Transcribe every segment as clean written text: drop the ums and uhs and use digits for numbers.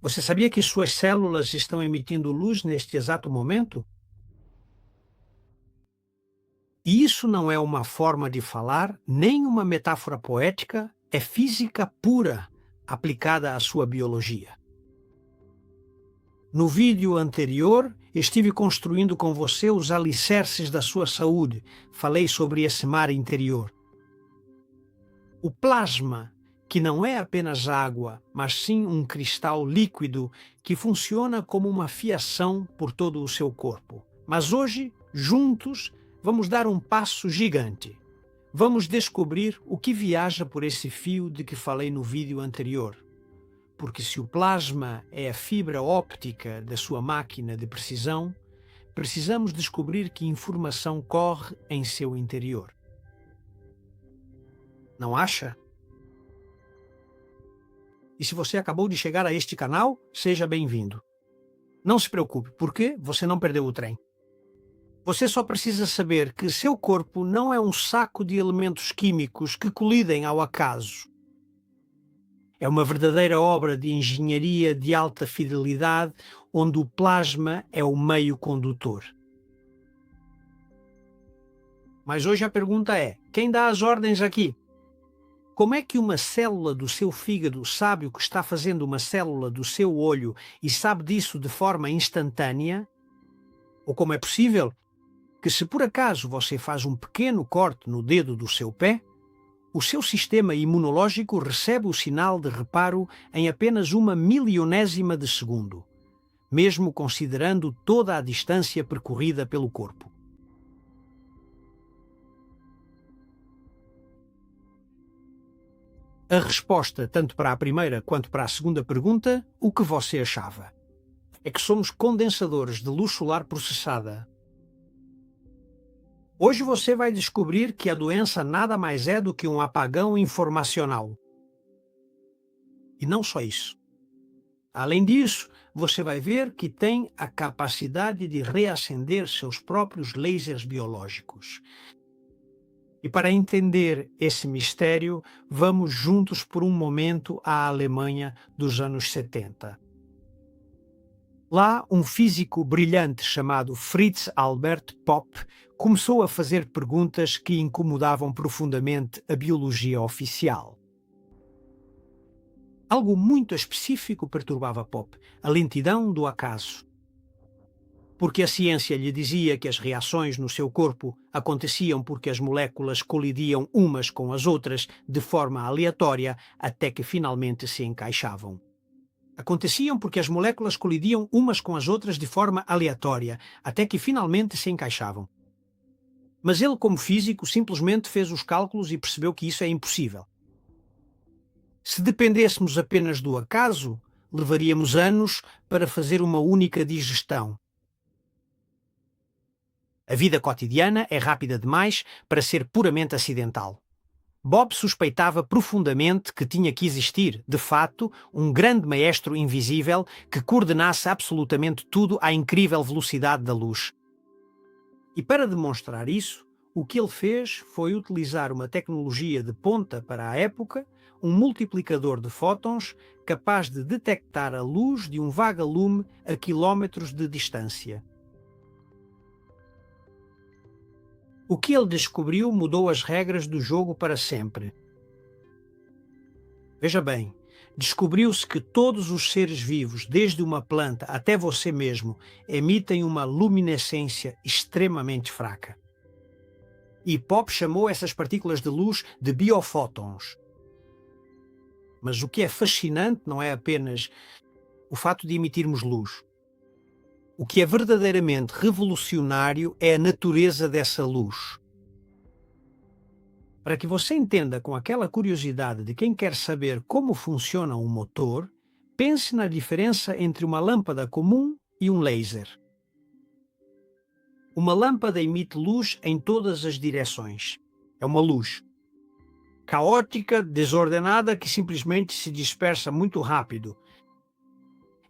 Você sabia que suas células estão emitindo luz neste exato momento? E isso não é uma forma de falar, nem uma metáfora poética, é física pura aplicada à sua biologia. No vídeo anterior, estive construindo com você os alicerces da sua saúde. Falei sobre esse mar interior. O plasma, que não é apenas água, mas sim um cristal líquido que funciona como uma fiação por todo o seu corpo. Mas hoje, juntos, vamos dar um passo gigante. Vamos descobrir o que viaja por esse fio de que falei no vídeo anterior. Porque se o plasma é a fibra óptica da sua máquina de precisão, precisamos descobrir que informação corre em seu interior. Não acha? E se você acabou de chegar a este canal, seja bem-vindo. Não se preocupe, porque você não perdeu o trem. Você só precisa saber que seu corpo não é um saco de elementos químicos que colidem ao acaso. É uma verdadeira obra de engenharia de alta fidelidade, onde o plasma é o meio condutor. Mas hoje a pergunta é: quem dá as ordens aqui? Como é que uma célula do seu fígado sabe o que está fazendo uma célula do seu olho e sabe disso de forma instantânea? Ou como é possível que, se por acaso você faz um pequeno corte no dedo do seu pé, o seu sistema imunológico recebe o sinal de reparo em apenas uma milionésima de segundo, mesmo considerando toda a distância percorrida pelo corpo? A resposta, tanto para a primeira quanto para a segunda pergunta, o que você achava? É que somos condensadores de luz solar processada. Hoje você vai descobrir que a doença nada mais é do que um apagão informacional. E não só isso. Além disso, você vai ver que tem a capacidade de reacender seus próprios lasers biológicos. E para entender esse mistério, vamos juntos por um momento à Alemanha dos anos 70. Lá, um físico brilhante chamado Fritz Albert Popp começou a fazer perguntas que incomodavam profundamente a biologia oficial. Algo muito específico perturbava Popp: a lentidão do acaso. Porque a ciência lhe dizia que as reações no seu corpo aconteciam porque as moléculas colidiam umas com as outras de forma aleatória até que finalmente se encaixavam. Aconteciam porque as moléculas colidiam umas com as outras de forma aleatória até que finalmente se encaixavam. Mas ele, como físico, simplesmente fez os cálculos e percebeu que isso é impossível. Se dependêssemos apenas do acaso, levaríamos anos para fazer uma única digestão. A vida cotidiana é rápida demais para ser puramente acidental. Bob suspeitava profundamente que tinha que existir, de fato, um grande maestro invisível que coordenasse absolutamente tudo à incrível velocidade da luz. E para demonstrar isso, o que ele fez foi utilizar uma tecnologia de ponta para a época, um multiplicador de fótons capaz de detectar a luz de um vagalume a quilómetros de distância. O que ele descobriu mudou as regras do jogo para sempre. Veja bem, descobriu-se que todos os seres vivos, desde uma planta até você mesmo, emitem uma luminescência extremamente fraca. E Popp chamou essas partículas de luz de biofótons. Mas o que é fascinante não é apenas o fato de emitirmos luz. O que é verdadeiramente revolucionário é a natureza dessa luz. Para que você entenda com aquela curiosidade de quem quer saber como funciona um motor, pense na diferença entre uma lâmpada comum e um laser. Uma lâmpada emite luz em todas as direções. É uma luz caótica, desordenada, que simplesmente se dispersa muito rápido.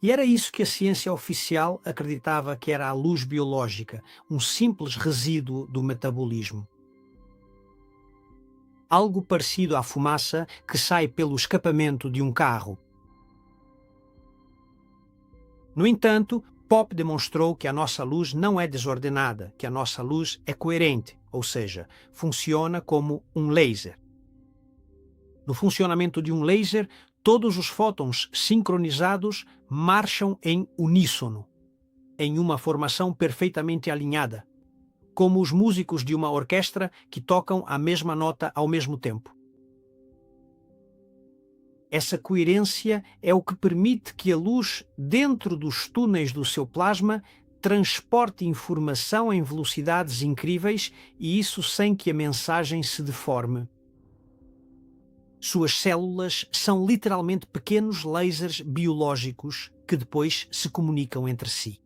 E era isso que a ciência oficial acreditava que era a luz biológica, um simples resíduo do metabolismo. Algo parecido à fumaça que sai pelo escapamento de um carro. No entanto, Pop demonstrou que a nossa luz não é desordenada, que a nossa luz é coerente, ou seja, funciona como um laser. No funcionamento de um laser, todos os fótons sincronizados marcham em uníssono, em uma formação perfeitamente alinhada, como os músicos de uma orquestra que tocam a mesma nota ao mesmo tempo. Essa coerência é o que permite que a luz, dentro dos túneis do seu plasma, transporte informação em velocidades incríveis, e isso sem que a mensagem se deforme. Suas células são literalmente pequenos lasers biológicos que depois se comunicam entre si.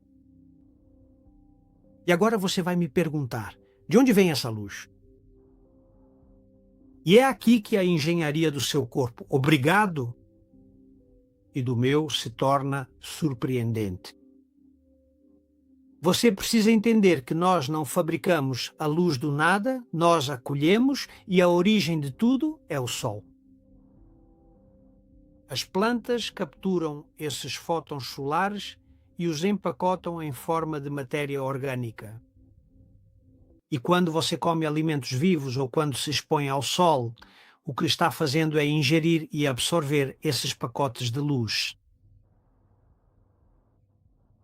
E agora você vai me perguntar, de onde vem essa luz? E é aqui que a engenharia do seu corpo, obrigado, e do meu se torna surpreendente. Você precisa entender que nós não fabricamos a luz do nada, nós a colhemos e a origem de tudo é o Sol. As plantas capturam esses fótons solares e os empacotam em forma de matéria orgânica. E quando você come alimentos vivos ou quando se expõe ao sol, o que está fazendo é ingerir e absorver esses pacotes de luz.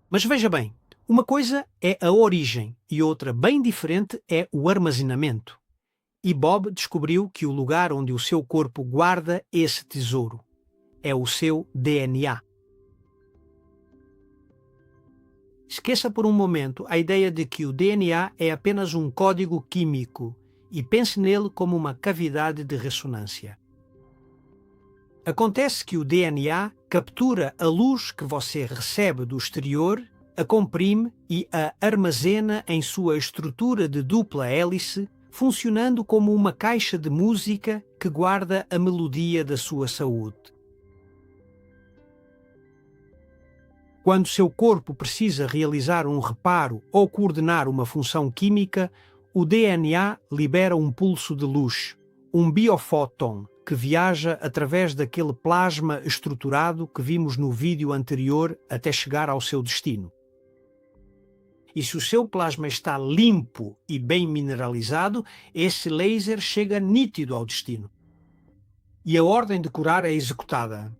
Mas veja bem, uma coisa é a origem e outra bem diferente é o armazenamento. E Bob descobriu que o lugar onde o seu corpo guarda esse tesouro é o seu DNA. Esqueça por um momento a ideia de que o DNA é apenas um código químico e pense nele como uma cavidade de ressonância. Acontece que o DNA captura a luz que você recebe do exterior, a comprime e a armazena em sua estrutura de dupla hélice, funcionando como uma caixa de música que guarda a melodia da sua saúde. Quando seu corpo precisa realizar um reparo ou coordenar uma função química, o DNA libera um pulso de luz, um biofóton, que viaja através daquele plasma estruturado que vimos no vídeo anterior até chegar ao seu destino. E se o seu plasma está limpo e bem mineralizado, esse laser chega nítido ao destino. E a ordem de curar é executada.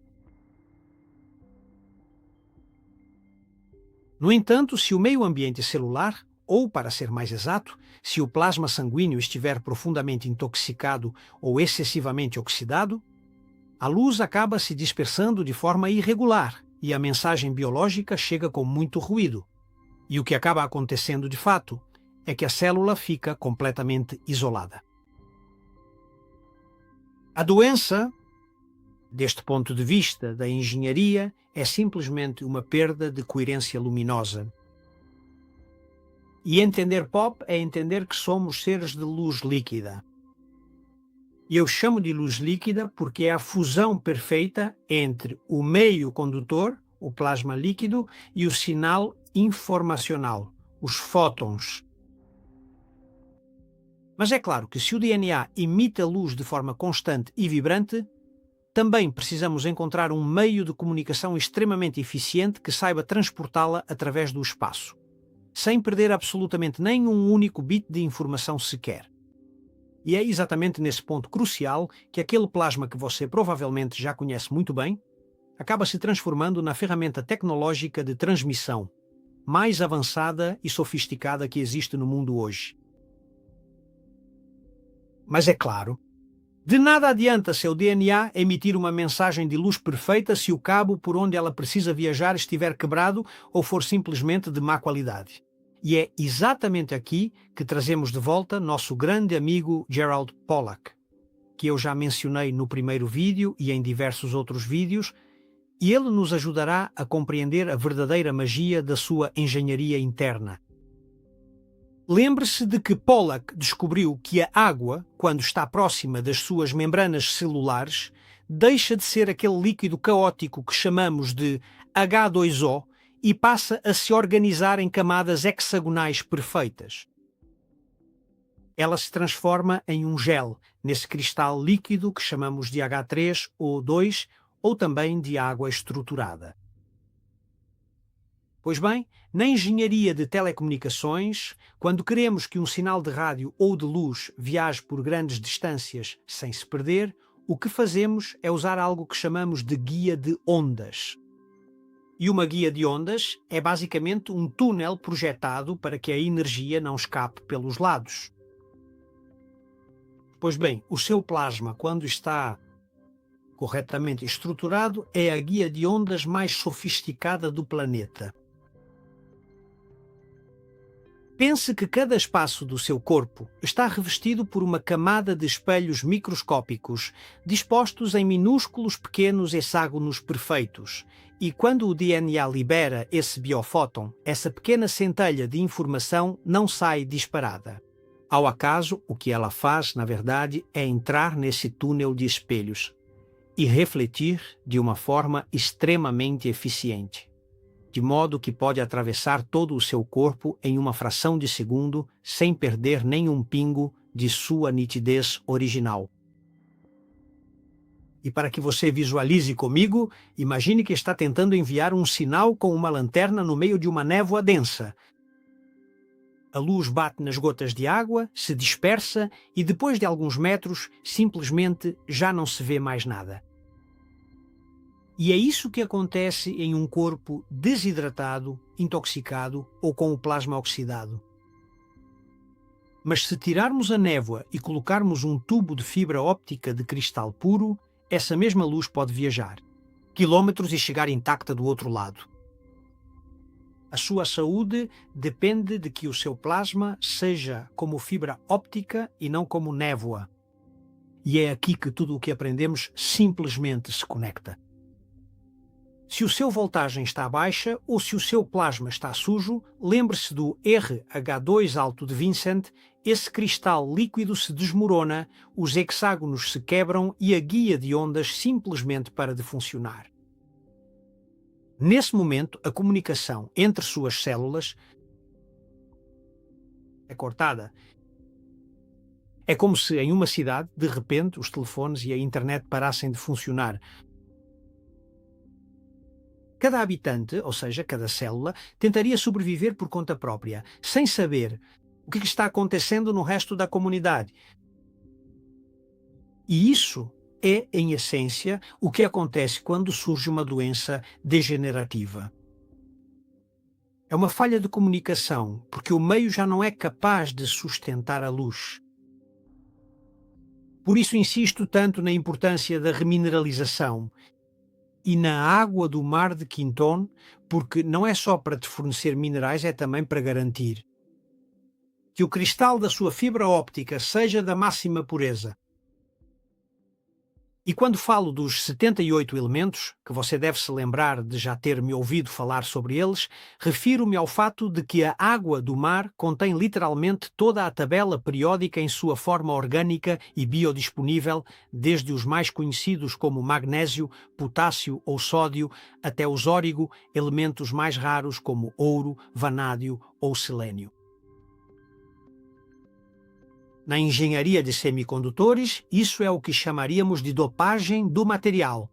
No entanto, se o meio ambiente celular, ou, para ser mais exato, se o plasma sanguíneo estiver profundamente intoxicado ou excessivamente oxidado, a luz acaba se dispersando de forma irregular e a mensagem biológica chega com muito ruído. E o que acaba acontecendo de fato é que a célula fica completamente isolada. A doença, deste ponto de vista da engenharia, é simplesmente uma perda de coerência luminosa. E entender Pop é entender que somos seres de luz líquida. E eu chamo de luz líquida porque é a fusão perfeita entre o meio condutor, o plasma líquido, e o sinal informacional, os fótons. Mas é claro que se o DNA emite a luz de forma constante e vibrante, também precisamos encontrar um meio de comunicação extremamente eficiente que saiba transportá-la através do espaço, sem perder absolutamente nenhum único bit de informação sequer. E é exatamente nesse ponto crucial que aquele plasma que você provavelmente já conhece muito bem acaba se transformando na ferramenta tecnológica de transmissão mais avançada e sofisticada que existe no mundo hoje. Mas é claro, de nada adianta seu DNA emitir uma mensagem de luz perfeita se o cabo por onde ela precisa viajar estiver quebrado ou for simplesmente de má qualidade. E é exatamente aqui que trazemos de volta nosso grande amigo Gerald Pollack, que eu já mencionei no primeiro vídeo e em diversos outros vídeos, e ele nos ajudará a compreender a verdadeira magia da sua engenharia interna. Lembre-se de que Pollack descobriu que a água, quando está próxima das suas membranas celulares, deixa de ser aquele líquido caótico que chamamos de H2O e passa a se organizar em camadas hexagonais perfeitas. Ela se transforma em um gel, nesse cristal líquido que chamamos de H3O2 ou também de água estruturada. Pois bem, na engenharia de telecomunicações, quando queremos que um sinal de rádio ou de luz viaje por grandes distâncias sem se perder, o que fazemos é usar algo que chamamos de guia de ondas. E uma guia de ondas é basicamente um túnel projetado para que a energia não escape pelos lados. Pois bem, o seu plasma, quando está corretamente estruturado, é a guia de ondas mais sofisticada do planeta. Pense que cada espaço do seu corpo está revestido por uma camada de espelhos microscópicos, dispostos em minúsculos pequenos hexágonos perfeitos. E quando o DNA libera esse biofóton, essa pequena centelha de informação não sai disparada. Ao acaso, o que ela faz, na verdade, é entrar nesse túnel de espelhos e refletir de uma forma extremamente eficiente, de modo que pode atravessar todo o seu corpo em uma fração de segundo sem perder nenhum pingo de sua nitidez original. E para que você visualize comigo, imagine que está tentando enviar um sinal com uma lanterna no meio de uma névoa densa. A luz bate nas gotas de água, se dispersa e depois de alguns metros, simplesmente já não se vê mais nada. E é isso que acontece em um corpo desidratado, intoxicado ou com o plasma oxidado. Mas se tirarmos a névoa e colocarmos um tubo de fibra óptica de cristal puro, essa mesma luz pode viajar quilômetros e chegar intacta do outro lado. A sua saúde depende de que o seu plasma seja como fibra óptica e não como névoa. E é aqui que tudo o que aprendemos simplesmente se conecta. Se o seu voltagem está baixa ou se o seu plasma está sujo, lembre-se do RH2 alto de Vincent, esse cristal líquido se desmorona, os hexágonos se quebram e a guia de ondas simplesmente para de funcionar. Nesse momento, a comunicação entre suas células é cortada. É como se em uma cidade, de repente, os telefones e a internet parassem de funcionar. Cada habitante, ou seja, cada célula, tentaria sobreviver por conta própria, sem saber o que está acontecendo no resto da comunidade. E isso é, em essência, o que acontece quando surge uma doença degenerativa. É uma falha de comunicação, porque o meio já não é capaz de sustentar a luz. Por isso insisto tanto na importância da remineralização e na água do mar de Quintón, porque não é só para te fornecer minerais, é também para garantir que o cristal da sua fibra óptica seja da máxima pureza. E quando falo dos 78 elementos, que você deve se lembrar de já ter me ouvido falar sobre eles, refiro-me ao fato de que a água do mar contém literalmente toda a tabela periódica em sua forma orgânica e biodisponível, desde os mais conhecidos como magnésio, potássio ou sódio, até os órigo, elementos mais raros como ouro, vanádio ou selênio. Na engenharia de semicondutores, isso é o que chamaríamos de dopagem do material.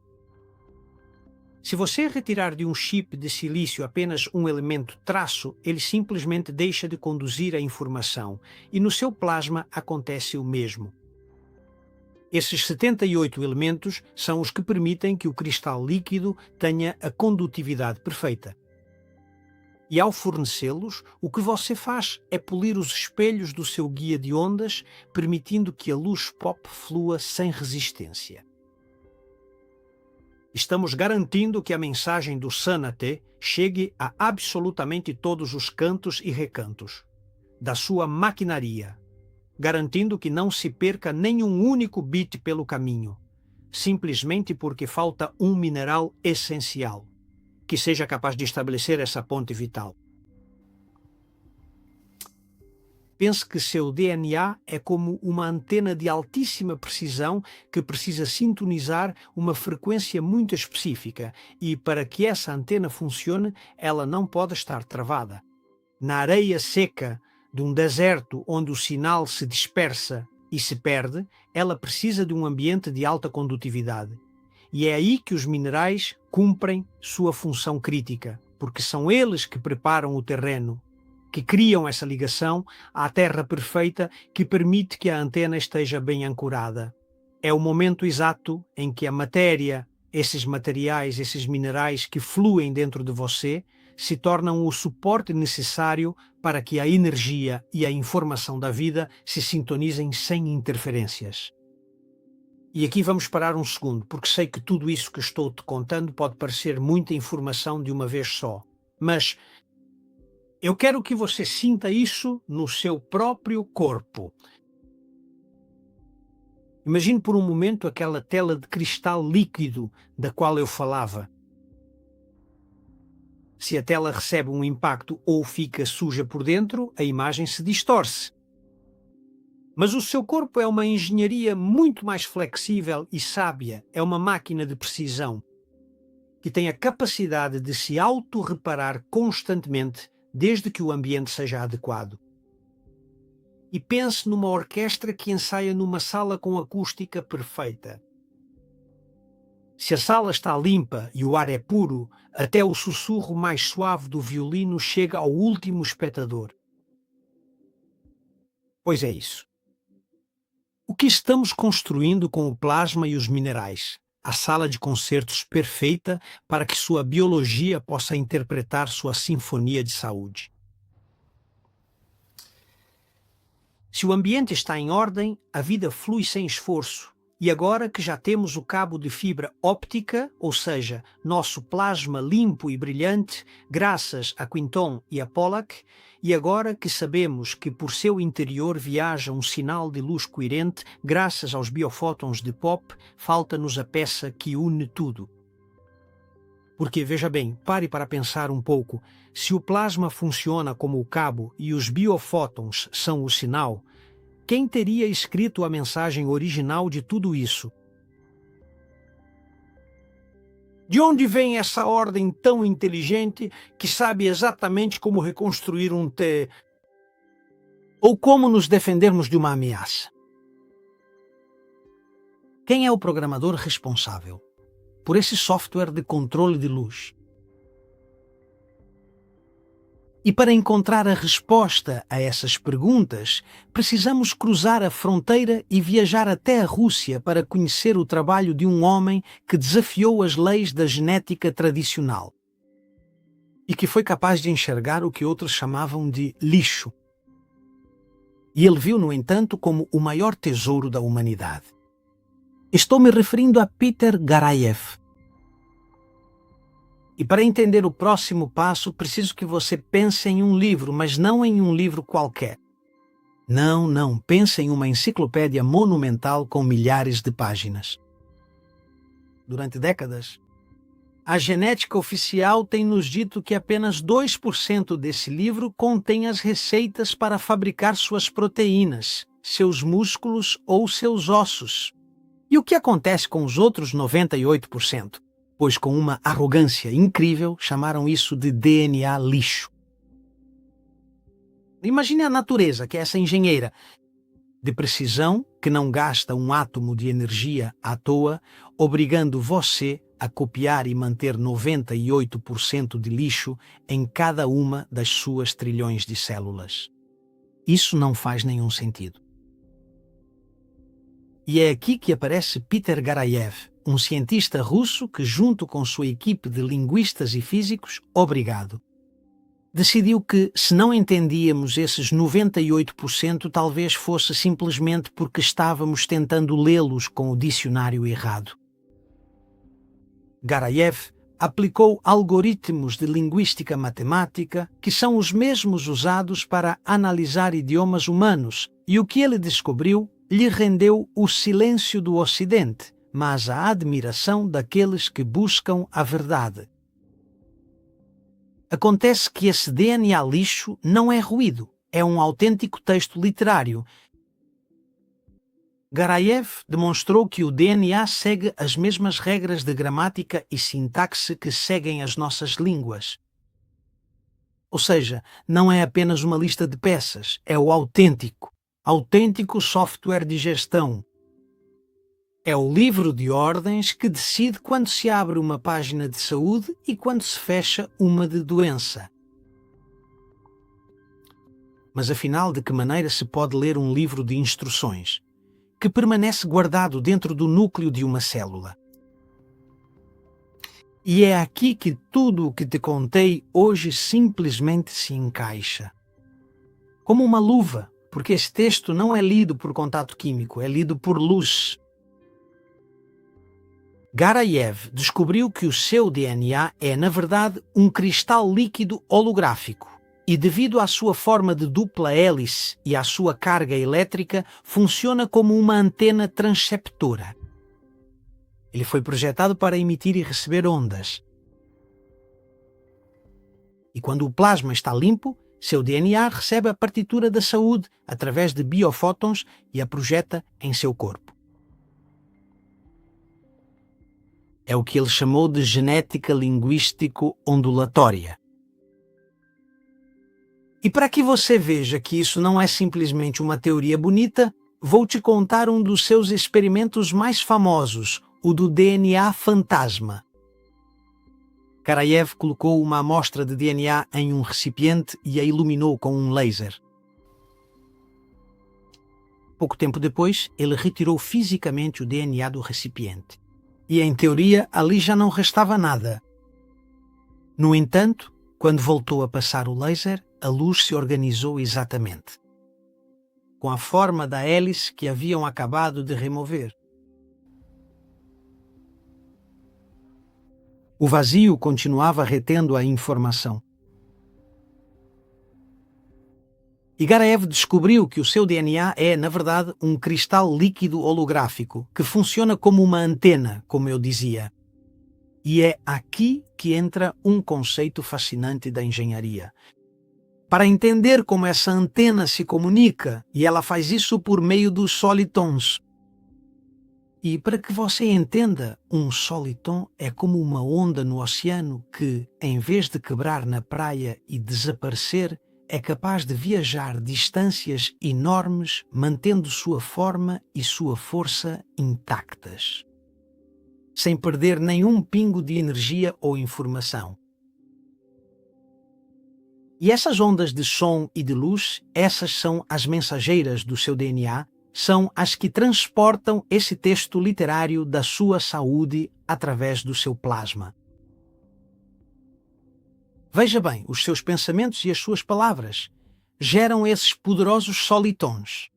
Se você retirar de um chip de silício apenas um elemento traço, ele simplesmente deixa de conduzir a informação, e no seu plasma acontece o mesmo. Esses 78 elementos são os que permitem que o cristal líquido tenha a condutividade perfeita. E ao fornecê-los, o que você faz é polir os espelhos do seu guia de ondas, permitindo que a luz pop flua sem resistência. Estamos garantindo que a mensagem do Sanate chegue a absolutamente todos os cantos e recantos da sua maquinaria, garantindo que não se perca nenhum único bit pelo caminho, simplesmente porque falta um mineral essencial que seja capaz de estabelecer essa ponte vital. Pense que seu DNA é como uma antena de altíssima precisão que precisa sintonizar uma frequência muito específica e, para que essa antena funcione, ela não pode estar travada. Na areia seca de um deserto onde o sinal se dispersa e se perde, ela precisa de um ambiente de alta condutividade. E é aí que os minerais cumprem sua função crítica, porque são eles que preparam o terreno, que criam essa ligação à terra perfeita que permite que a antena esteja bem ancorada. É o momento exato em que a matéria, esses materiais, esses minerais que fluem dentro de você, se tornam o suporte necessário para que a energia e a informação da vida se sintonizem sem interferências. E aqui vamos parar um segundo, porque sei que tudo isso que estou te contando pode parecer muita informação de uma vez só. Mas eu quero que você sinta isso no seu próprio corpo. Imagine por um momento aquela tela de cristal líquido da qual eu falava. Se a tela recebe um impacto ou fica suja por dentro, a imagem se distorce. Mas o seu corpo é uma engenharia muito mais flexível e sábia, é uma máquina de precisão, que tem a capacidade de se auto-reparar constantemente, desde que o ambiente seja adequado. E pense numa orquestra que ensaia numa sala com acústica perfeita. Se a sala está limpa e o ar é puro, até o sussurro mais suave do violino chega ao último espectador. Pois é isso. O que estamos construindo com o plasma e os minerais? A sala de concertos perfeita para que sua biologia possa interpretar sua sinfonia de saúde. Se o ambiente está em ordem, a vida flui sem esforço. E agora que já temos o cabo de fibra óptica, ou seja, nosso plasma limpo e brilhante, graças a Quinton e a Pollack, e agora que sabemos que por seu interior viaja um sinal de luz coerente, graças aos biofótons de Pop, falta-nos a peça que une tudo. Porque, veja bem, pare para pensar um pouco, se o plasma funciona como o cabo e os biofótons são o sinal, quem teria escrito a mensagem original de tudo isso? De onde vem essa ordem tão inteligente que sabe exatamente como reconstruir um T ou como nos defendermos de uma ameaça? Quem é o programador responsável por esse software de controle de luz? E para encontrar a resposta a essas perguntas, precisamos cruzar a fronteira e viajar até a Rússia para conhecer o trabalho de um homem que desafiou as leis da genética tradicional e que foi capaz de enxergar o que outros chamavam de lixo. E ele viu, no entanto, como o maior tesouro da humanidade. Estou me referindo a Peter Garayev. E para entender o próximo passo, preciso que você pense em um livro, mas não em um livro qualquer. Não, pense em uma enciclopédia monumental com milhares de páginas. Durante décadas, a genética oficial tem nos dito que apenas 2% desse livro contém as receitas para fabricar suas proteínas, seus músculos ou seus ossos. E o que acontece com os outros 98%? Pois com uma arrogância incrível chamaram isso de DNA lixo. Imagine a natureza, que é essa engenheira de precisão que não gasta um átomo de energia à toa, obrigando você a copiar e manter 98% de lixo em cada uma das suas trilhões de células. Isso não faz nenhum sentido. E é aqui que aparece Peter Garayev, um cientista russo que, junto com sua equipe de linguistas e físicos, decidiu que, se não entendíamos esses 98%, talvez fosse simplesmente porque estávamos tentando lê-los com o dicionário errado. Garayev aplicou algoritmos de linguística matemática que são os mesmos usados para analisar idiomas humanos, e o que ele descobriu lhe rendeu o silêncio do Ocidente, mas a admiração daqueles que buscam a verdade. Acontece que esse DNA lixo não é ruído, é um autêntico texto literário. Garayev demonstrou que o DNA segue as mesmas regras de gramática e sintaxe que seguem as nossas línguas. Ou seja, não é apenas uma lista de peças, é o autêntico software de gestão. É o livro de ordens que decide quando se abre uma página de saúde e quando se fecha uma de doença. Mas afinal, de que maneira se pode ler um livro de instruções, que permanece guardado dentro do núcleo de uma célula? E é aqui que tudo o que te contei hoje simplesmente se encaixa. Como uma luva, porque esse texto não é lido por contato químico, é lido por luz. Garayev descobriu que o seu DNA é, na verdade, um cristal líquido holográfico e, devido à sua forma de dupla hélice e à sua carga elétrica, funciona como uma antena transceptora. Ele foi projetado para emitir e receber ondas. E quando o plasma está limpo, seu DNA recebe a partitura da saúde através de biofótons e a projeta em seu corpo. É o que ele chamou de genética linguístico-ondulatória. E para que você veja que isso não é simplesmente uma teoria bonita, vou te contar um dos seus experimentos mais famosos, o do DNA fantasma. Garayev colocou uma amostra de DNA em um recipiente e a iluminou com um laser. Pouco tempo depois, ele retirou fisicamente o DNA do recipiente. E, em teoria, ali já não restava nada. No entanto, quando voltou a passar o laser, a luz se organizou exatamente, com a forma da hélice que haviam acabado de remover. O vazio continuava retendo a informação. E Garayev descobriu que o seu DNA é, na verdade, um cristal líquido holográfico que funciona como uma antena, como eu dizia. E é aqui que entra um conceito fascinante da engenharia. Para entender como essa antena se comunica, e ela faz isso por meio dos solitons. E para que você entenda, um soliton é como uma onda no oceano que, em vez de quebrar na praia e desaparecer, é capaz de viajar distâncias enormes, mantendo sua forma e sua força intactas, sem perder nenhum pingo de energia ou informação. E essas ondas de som e de luz, essas são as mensageiras do seu DNA, são as que transportam esse texto literário da sua saúde através do seu plasma. Veja bem, os seus pensamentos e as suas palavras geram esses poderosos solitons,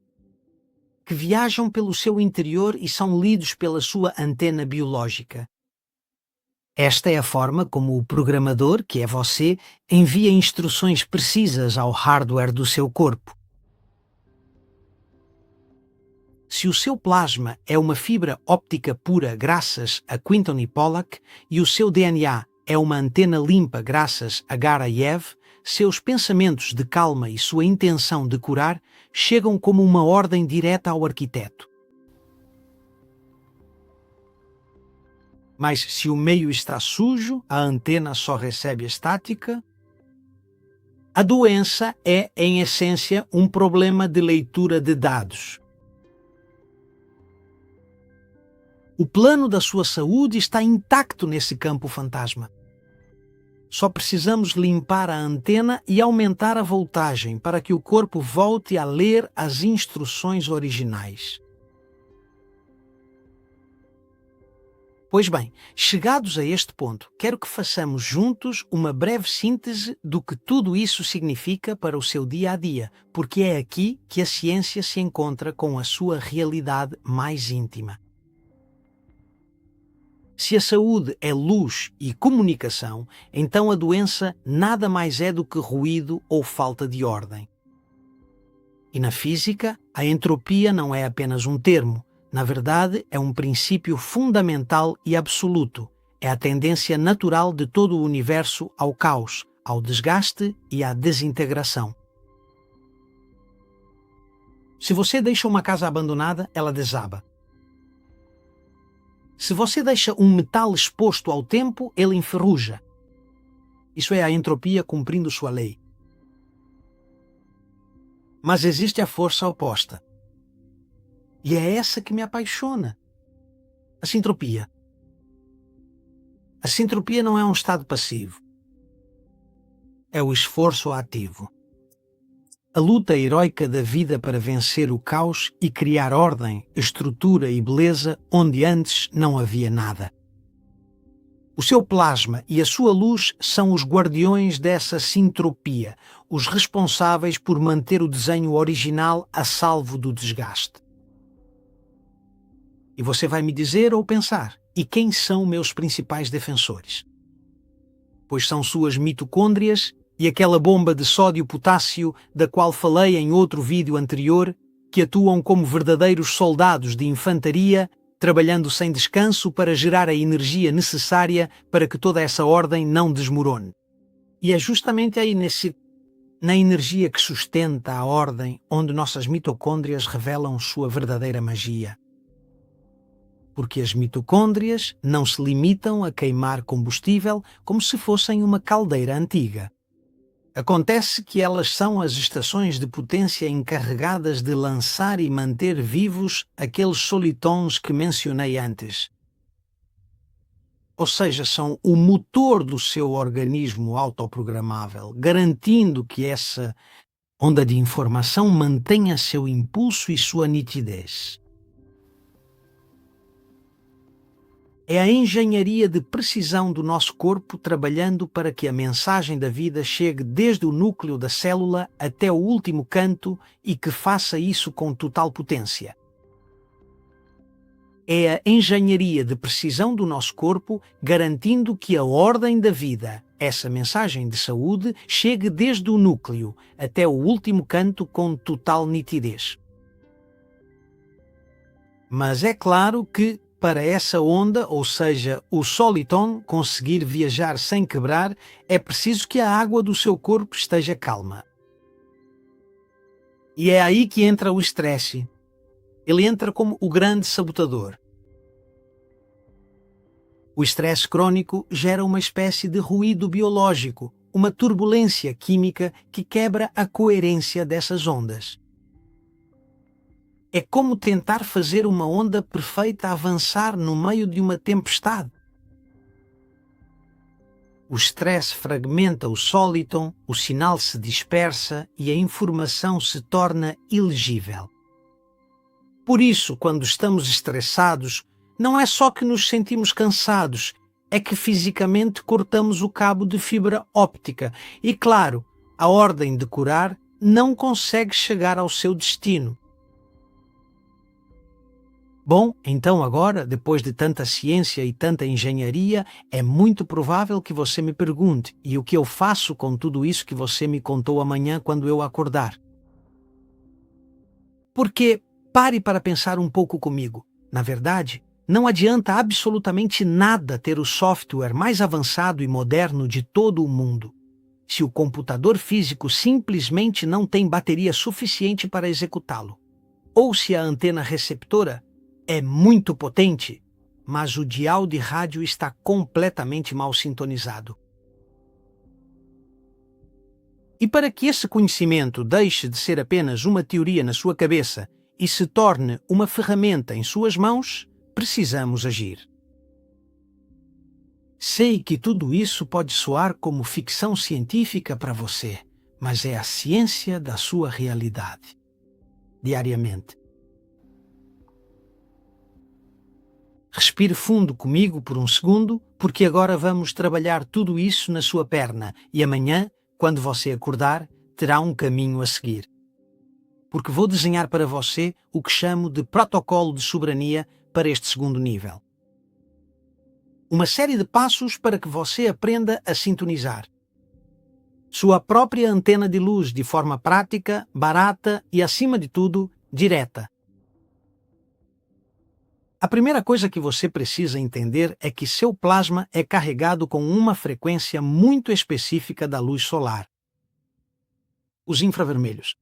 que viajam pelo seu interior e são lidos pela sua antena biológica. Esta é a forma como o programador, que é você, envia instruções precisas ao hardware do seu corpo. Se o seu plasma é uma fibra óptica pura graças a Quinton e Pollack e o seu DNA é uma antena limpa graças a Garayev, seus pensamentos de calma e sua intenção de curar chegam como uma ordem direta ao arquiteto. Mas se o meio está sujo, a antena só recebe estática. A doença é, em essência, um problema de leitura de dados. O plano da sua saúde está intacto nesse campo fantasma. Só precisamos limpar a antena e aumentar a voltagem para que o corpo volte a ler as instruções originais. Pois bem, chegados a este ponto, quero que façamos juntos uma breve síntese do que tudo isso significa para o seu dia a dia, porque é aqui que a ciência se encontra com a sua realidade mais íntima. Se a saúde é luz e comunicação, então a doença nada mais é do que ruído ou falta de ordem. E na física, a entropia não é apenas um termo. Na verdade, é um princípio fundamental e absoluto. É a tendência natural de todo o universo ao caos, ao desgaste e à desintegração. Se você deixa uma casa abandonada, ela desaba. Se você deixa um metal exposto ao tempo, ele enferruja. Isso é a entropia cumprindo sua lei. Mas existe a força oposta. E é essa que me apaixona. A sintropia. A sintropia não é um estado passivo. É o esforço ativo. A luta heroica da vida para vencer o caos e criar ordem, estrutura e beleza onde antes não havia nada. O seu plasma e a sua luz são os guardiões dessa sintropia, os responsáveis por manter o desenho original a salvo do desgaste. E você vai me dizer ou pensar, e quem são meus principais defensores? Pois são suas mitocôndrias e aquela bomba de sódio-potássio da qual falei em outro vídeo anterior, que atuam como verdadeiros soldados de infantaria, trabalhando sem descanso para gerar a energia necessária para que toda essa ordem não desmorone. E é justamente aí na energia que sustenta a ordem onde nossas mitocôndrias revelam sua verdadeira magia. Porque as mitocôndrias não se limitam a queimar combustível como se fossem uma caldeira antiga. Acontece que elas são as estações de potência encarregadas de lançar e manter vivos aqueles solitons que mencionei antes. Ou seja, são o motor do seu organismo autoprogramável, garantindo que essa onda de informação mantenha seu impulso e sua nitidez. É a engenharia de precisão do nosso corpo trabalhando para que a mensagem da vida chegue desde o núcleo da célula até o último canto e que faça isso com total potência. É a engenharia de precisão do nosso corpo garantindo que a ordem da vida, essa mensagem de saúde, chegue desde o núcleo até o último canto com total nitidez. Mas é claro que para essa onda, ou seja, o soliton, conseguir viajar sem quebrar, é preciso que a água do seu corpo esteja calma. E é aí que entra o estresse. Ele entra como o grande sabotador. O estresse crônico gera uma espécie de ruído biológico, uma turbulência química que quebra a coerência dessas ondas. É como tentar fazer uma onda perfeita avançar no meio de uma tempestade. O estresse fragmenta o sóliton, o sinal se dispersa e a informação se torna ilegível. Por isso, quando estamos estressados, não é só que nos sentimos cansados, é que fisicamente cortamos o cabo de fibra óptica e, claro, a ordem de curar não consegue chegar ao seu destino. Bom, então agora, depois de tanta ciência e tanta engenharia, é muito provável que você me pergunte: e o que eu faço com tudo isso que você me contou amanhã quando eu acordar? Porque, pare para pensar um pouco comigo. Na verdade, não adianta absolutamente nada ter o software mais avançado e moderno de todo o mundo, se o computador físico simplesmente não tem bateria suficiente para executá-lo, ou se a antena receptora é muito potente, mas o dial de rádio está completamente mal sintonizado. E para que esse conhecimento deixe de ser apenas uma teoria na sua cabeça e se torne uma ferramenta em suas mãos, precisamos agir. Sei que tudo isso pode soar como ficção científica para você, mas é a ciência da sua realidade. Diariamente. Respire fundo comigo por um segundo, porque agora vamos trabalhar tudo isso na sua perna e amanhã, quando você acordar, terá um caminho a seguir. Porque vou desenhar para você o que chamo de protocolo de soberania para este segundo nível. Uma série de passos para que você aprenda a sintonizar sua própria antena de luz de forma prática, barata e, acima de tudo, direta. A primeira coisa que você precisa entender é que seu plasma é carregado com uma frequência muito específica da luz solar. Os infravermelhos.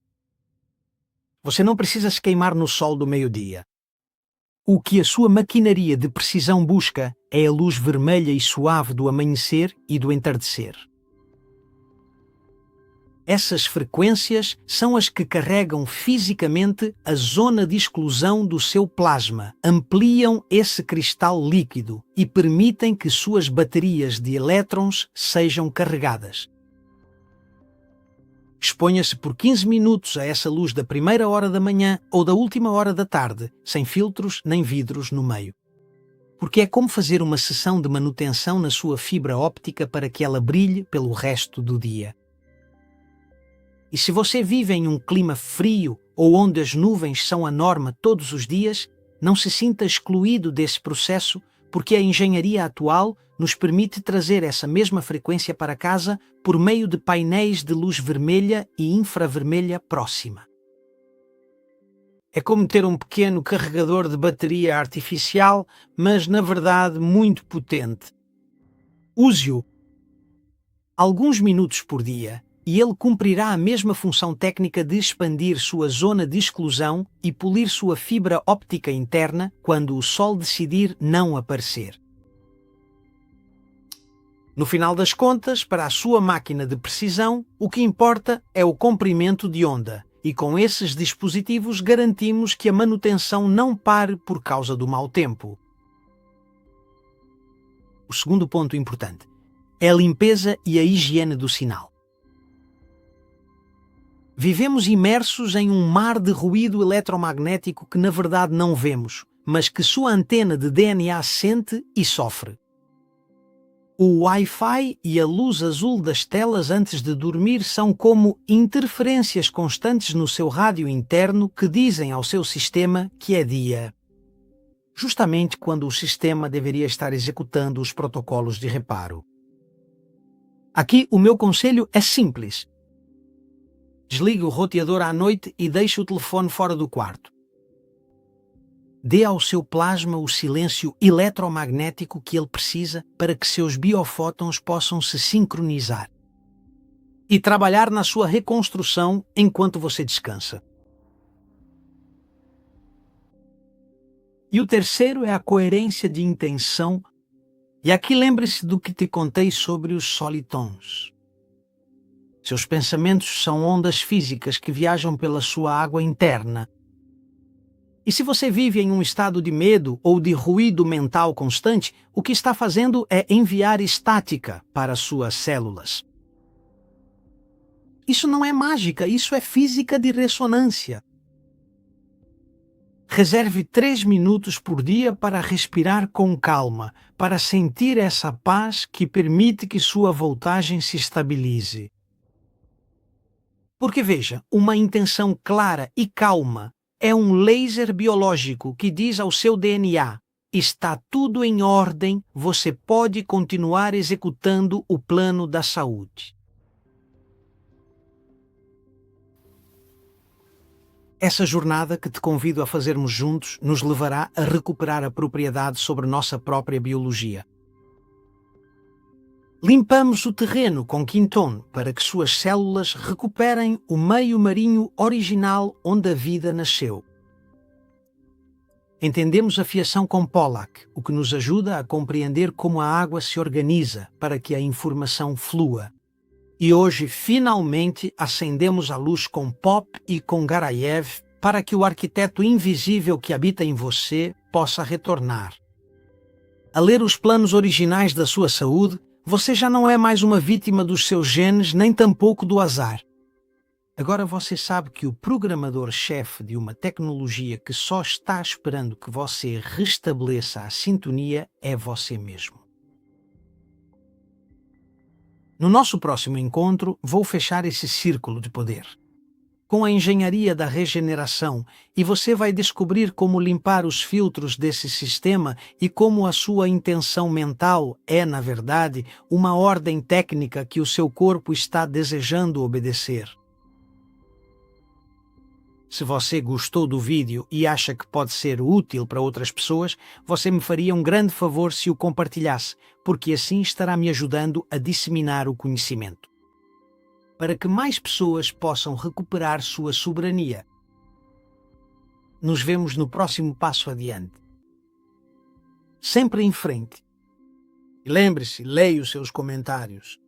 Você não precisa se queimar no sol do meio-dia. O que a sua maquinaria de precisão busca é a luz vermelha e suave do amanhecer e do entardecer. Essas frequências são as que carregam fisicamente a zona de exclusão do seu plasma, ampliam esse cristal líquido e permitem que suas baterias de elétrons sejam carregadas. Exponha-se por 15 minutos a essa luz da primeira hora da manhã ou da última hora da tarde, sem filtros nem vidros no meio. Porque é como fazer uma sessão de manutenção na sua fibra óptica para que ela brilhe pelo resto do dia. E se você vive em um clima frio ou onde as nuvens são a norma todos os dias, não se sinta excluído desse processo, porque a engenharia atual nos permite trazer essa mesma frequência para casa por meio de painéis de luz vermelha e infravermelha próxima. É como ter um pequeno carregador de bateria artificial, mas na verdade muito potente. Use-o alguns minutos por dia e ele cumprirá a mesma função técnica de expandir sua zona de exclusão e polir sua fibra óptica interna quando o sol decidir não aparecer. No final das contas, para a sua máquina de precisão, o que importa é o comprimento de onda, e com esses dispositivos garantimos que a manutenção não pare por causa do mau tempo. O segundo ponto importante é a limpeza e a higiene do sinal. Vivemos imersos em um mar de ruído eletromagnético que na verdade não vemos, mas que sua antena de DNA sente e sofre. O Wi-Fi e a luz azul das telas antes de dormir são como interferências constantes no seu rádio interno que dizem ao seu sistema que é dia, justamente quando o sistema deveria estar executando os protocolos de reparo. Aqui o meu conselho é simples. Desligue o roteador à noite e deixe o telefone fora do quarto. Dê ao seu plasma o silêncio eletromagnético que ele precisa para que seus biofótons possam se sincronizar e trabalhar na sua reconstrução enquanto você descansa. E o terceiro é a coerência de intenção. E aqui lembre-se do que te contei sobre os solitons. Seus pensamentos são ondas físicas que viajam pela sua água interna. E se você vive em um estado de medo ou de ruído mental constante, o que está fazendo é enviar estática para suas células. Isso não é mágica, isso é física de ressonância. Reserve 3 minutos por dia para respirar com calma, para sentir essa paz que permite que sua voltagem se estabilize. Porque veja, uma intenção clara e calma é um laser biológico que diz ao seu DNA: está tudo em ordem, você pode continuar executando o plano da saúde. Essa jornada que te convido a fazermos juntos nos levará a recuperar a propriedade sobre nossa própria biologia. Limpamos o terreno com Quinton para que suas células recuperem o meio marinho original onde a vida nasceu. Entendemos a fiação com Pollack, o que nos ajuda a compreender como a água se organiza para que a informação flua. E hoje, finalmente, acendemos a luz com Pop e com Garayev para que o arquiteto invisível que habita em você possa retornar. A ler os planos originais da sua saúde, você já não é mais uma vítima dos seus genes, nem tampouco do azar. Agora você sabe que o programador-chefe de uma tecnologia que só está esperando que você restabeleça a sintonia é você mesmo. No nosso próximo encontro, vou fechar esse círculo de poder com a engenharia da regeneração, e você vai descobrir como limpar os filtros desse sistema e como a sua intenção mental é, na verdade, uma ordem técnica que o seu corpo está desejando obedecer. Se você gostou do vídeo e acha que pode ser útil para outras pessoas, você me faria um grande favor se o compartilhasse, porque assim estará me ajudando a disseminar o conhecimento, para que mais pessoas possam recuperar sua soberania. Nos vemos no próximo passo adiante. Sempre em frente. E lembre-se, leia os seus comentários.